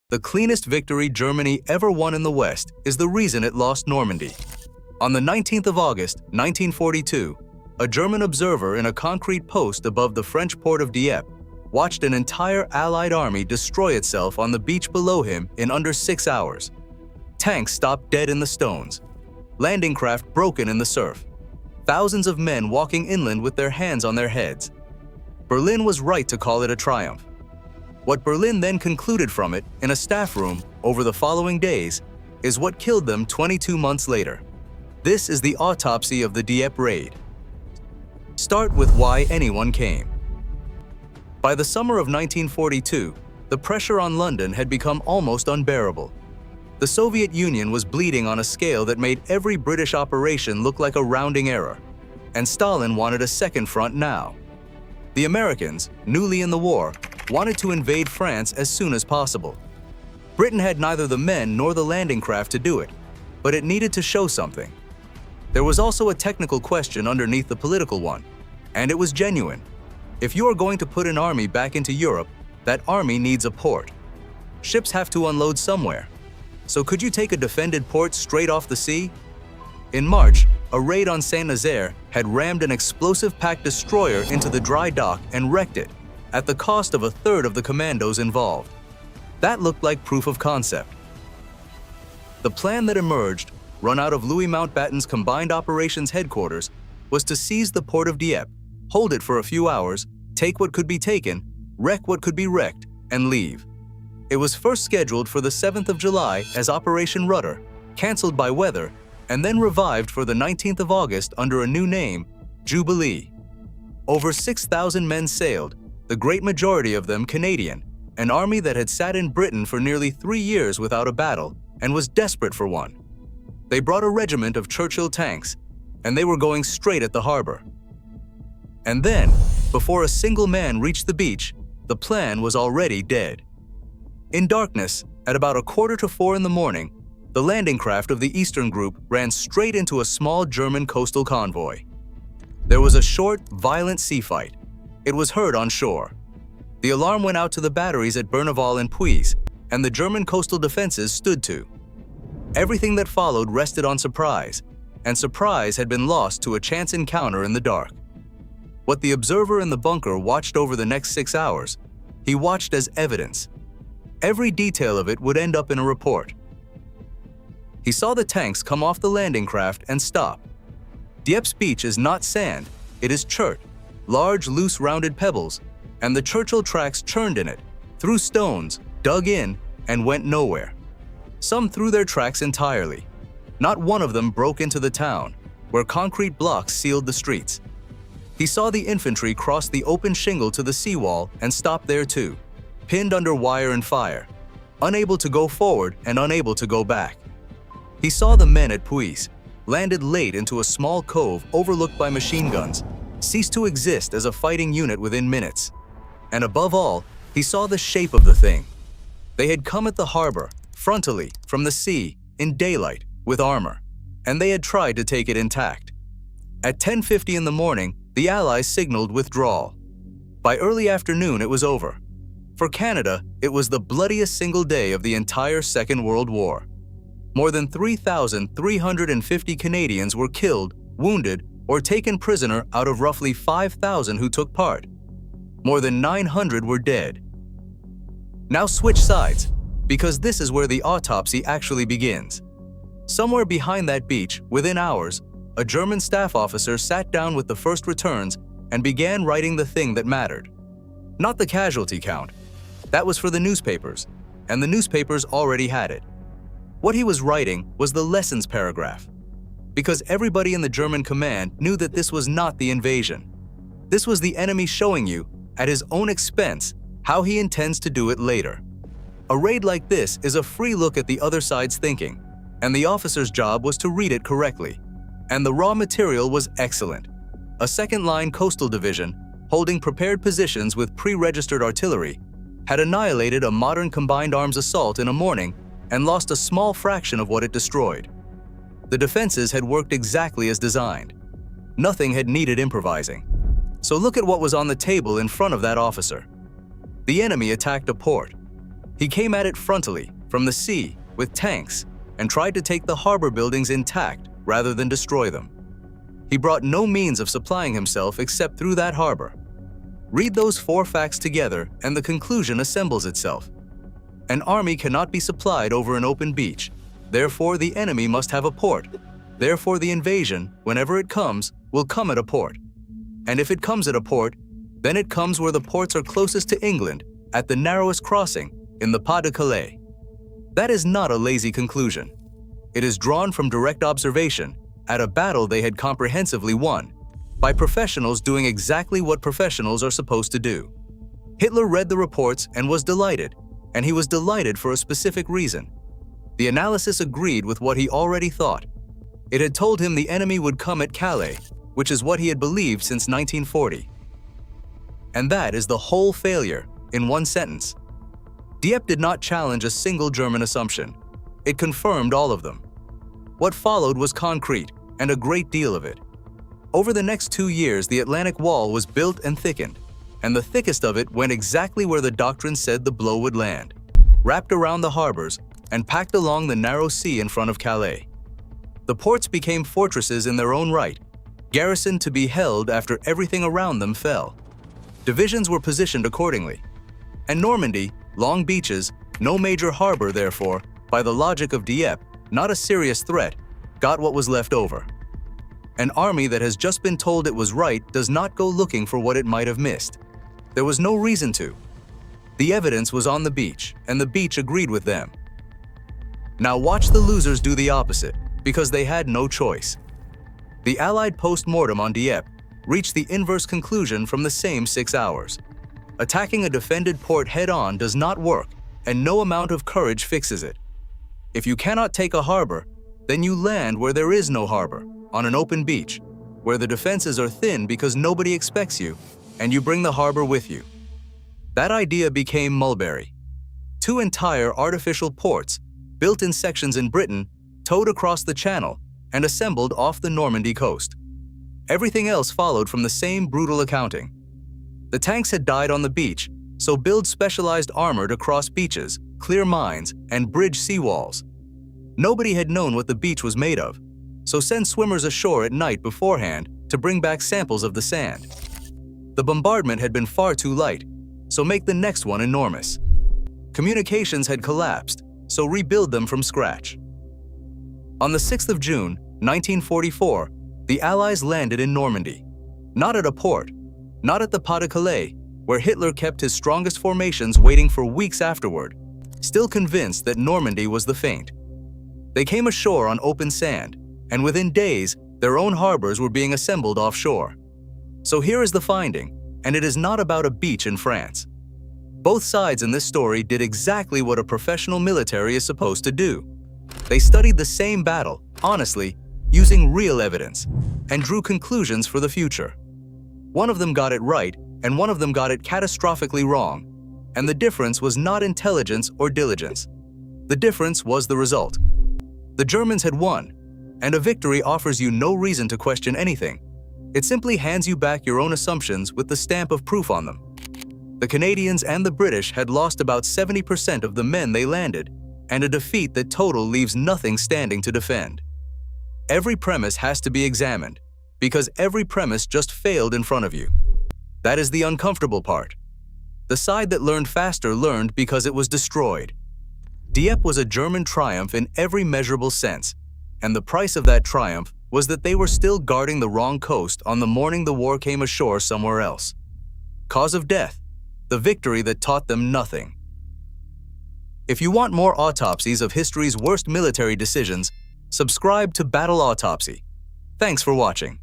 The cleanest victory Germany ever won in the West is the reason it lost Normandy. On the 19th of August, 1942, a German observer in a concrete post above the French port of Dieppe watched an entire Allied army destroy itself on the beach below him in under 6 hours. Tanks stopped dead in the stones, landing craft broken in the surf, thousands of men walking inland with their hands on their heads. Berlin was right to call it a triumph. What Berlin then concluded from it in a staff room over the following days is what killed them 22 months later. This is the autopsy of the Dieppe raid. Start with why anyone came. By the summer of 1942, the pressure on London had become almost unbearable. The Soviet Union was bleeding on a scale that made every British operation look like a rounding error, and Stalin wanted a second front now. The Americans, newly in the war, wanted to invade France as soon as possible. Britain had neither the men nor the landing craft to do it, but it needed to show something. There was also a technical question underneath the political one, and it was genuine. If you are going to put an army back into Europe, that army needs a port. Ships have to unload somewhere. So could you take a defended port straight off the sea? In March, a raid on Saint-Nazaire had rammed an explosive-packed destroyer into the dry dock and wrecked it, at the cost of a third of the commandos involved. That looked like proof of concept. The plan that emerged, run out of Louis Mountbatten's Combined Operations Headquarters, was to seize the port of Dieppe, hold it for a few hours, take what could be taken, wreck what could be wrecked, and leave. It was first scheduled for the 7th of July as Operation Rudder, cancelled by weather, and then revived for the 19th of August under a new name, Jubilee. Over 6,000 men sailed, the great majority of them Canadian, an army that had sat in Britain for nearly 3 years without a battle and was desperate for one. They brought a regiment of Churchill tanks, and they were going straight at the harbour. And then, before a single man reached the beach, the plan was already dead. In darkness, at about 3:45 in the morning, the landing craft of the Eastern Group ran straight into a small German coastal convoy. There was a short, violent sea fight. It was heard on shore. The alarm went out to the batteries at Berneval and Puys, and the German coastal defenses stood to. Everything that followed rested on surprise, and surprise had been lost to a chance encounter in the dark. What the observer in the bunker watched over the next 6 hours, he watched as evidence. Every detail of it would end up in a report. He saw the tanks come off the landing craft and stop. Dieppe's beach is not sand, it is chert, large, loose, rounded pebbles, and the Churchill tracks churned in it, through stones, dug in, and went nowhere. Some threw their tracks entirely. Not one of them broke into the town, where concrete blocks sealed the streets. He saw the infantry cross the open shingle to the seawall and stop there too, pinned under wire and fire, unable to go forward and unable to go back. He saw the men at Puys, landed late into a small cove overlooked by machine guns, ceased to exist as a fighting unit within minutes. And above all, he saw the shape of the thing. They had come at the harbour, frontally, from the sea, in daylight, with armour, and they had tried to take it intact. At 10:50 in the morning, the Allies signalled withdrawal. By early afternoon, it was over. For Canada, it was the bloodiest single day of the entire Second World War. More than 3,350 Canadians were killed, wounded, or taken prisoner out of roughly 5,000 who took part. More than 900 were dead. Now switch sides, because this is where the autopsy actually begins. Somewhere behind that beach, within hours, a German staff officer sat down with the first returns and began writing the thing that mattered. Not the casualty count. That was for the newspapers, and the newspapers already had it. What he was writing was the lessons paragraph, because everybody in the German command knew that this was not the invasion. This was the enemy showing you, at his own expense, how he intends to do it later. A raid like this is a free look at the other side's thinking, and the officer's job was to read it correctly. And the raw material was excellent. A second-line coastal division, holding prepared positions with pre-registered artillery, had annihilated a modern combined arms assault in a morning and lost a small fraction of what it destroyed. The defenses had worked exactly as designed. Nothing had needed improvising. So look at what was on the table in front of that officer. The enemy attacked a port. He came at it frontally, from the sea, with tanks, and tried to take the harbor buildings intact rather than destroy them. He brought no means of supplying himself except through that harbor. Read those 4 facts together and the conclusion assembles itself. An army cannot be supplied over an open beach. Therefore, the enemy must have a port. Therefore, the invasion, whenever it comes, will come at a port. And if it comes at a port, then it comes where the ports are closest to England, at the narrowest crossing, in the Pas-de-Calais. That is not a lazy conclusion. It is drawn from direct observation, at a battle they had comprehensively won, by professionals doing exactly what professionals are supposed to do. Hitler read the reports and was delighted, and he was delighted for a specific reason. The analysis agreed with what he already thought. It had told him the enemy would come at Calais, which is what he had believed since 1940. And that is the whole failure, in one sentence. Dieppe did not challenge a single German assumption. It confirmed all of them. What followed was concrete, and a great deal of it. Over the next 2 years, the Atlantic Wall was built and thickened, and the thickest of it went exactly where the doctrine said the blow would land, wrapped around the harbors and packed along the narrow sea in front of Calais. The ports became fortresses in their own right, garrisoned to be held after everything around them fell. Divisions were positioned accordingly. And Normandy, long beaches, no major harbor therefore, by the logic of Dieppe, not a serious threat, got what was left over. An army that has just been told it was right does not go looking for what it might have missed. There was no reason to. The evidence was on the beach, and the beach agreed with them. Now watch the losers do the opposite, because they had no choice. The Allied post-mortem on Dieppe reached the inverse conclusion from the same 6 hours. Attacking a defended port head-on does not work, and no amount of courage fixes it. If you cannot take a harbor, then you land where there is no harbor, on an open beach, where the defenses are thin because nobody expects you, and you bring the harbor with you. That idea became Mulberry. 2 entire artificial ports, built in sections in Britain, towed across the Channel and assembled off the Normandy coast. Everything else followed from the same brutal accounting. The tanks had died on the beach, so build specialized armor to cross beaches, clear mines, and bridge seawalls. Nobody had known what the beach was made of, so send swimmers ashore at night beforehand to bring back samples of the sand. The bombardment had been far too light, so make the next one enormous. Communications had collapsed, so rebuild them from scratch. On the 6th of June, 1944, the Allies landed in Normandy. Not at a port, not at the Pas-de-Calais, where Hitler kept his strongest formations waiting for weeks afterward, still convinced that Normandy was the feint. They came ashore on open sand, and within days, their own harbors were being assembled offshore. So here is the finding, and it is not about a beach in France. Both sides in this story did exactly what a professional military is supposed to do. They studied the same battle, honestly, using real evidence, and drew conclusions for the future. One of them got it right, and one of them got it catastrophically wrong, and the difference was not intelligence or diligence. The difference was the result. The Germans had won, and a victory offers you no reason to question anything. It simply hands you back your own assumptions with the stamp of proof on them. The Canadians and the British had lost about 70% of the men they landed, and a defeat that total leaves nothing standing to defend. Every premise has to be examined, because every premise just failed in front of you. That is the uncomfortable part. The side that learned faster learned because it was destroyed. Dieppe was a German triumph in every measurable sense, and the price of that triumph was that they were still guarding the wrong coast on the morning the war came ashore somewhere else. Cause of death, the victory that taught them nothing. If you want more autopsies of history's worst military decisions, subscribe to Battle Autopsy. Thanks for watching.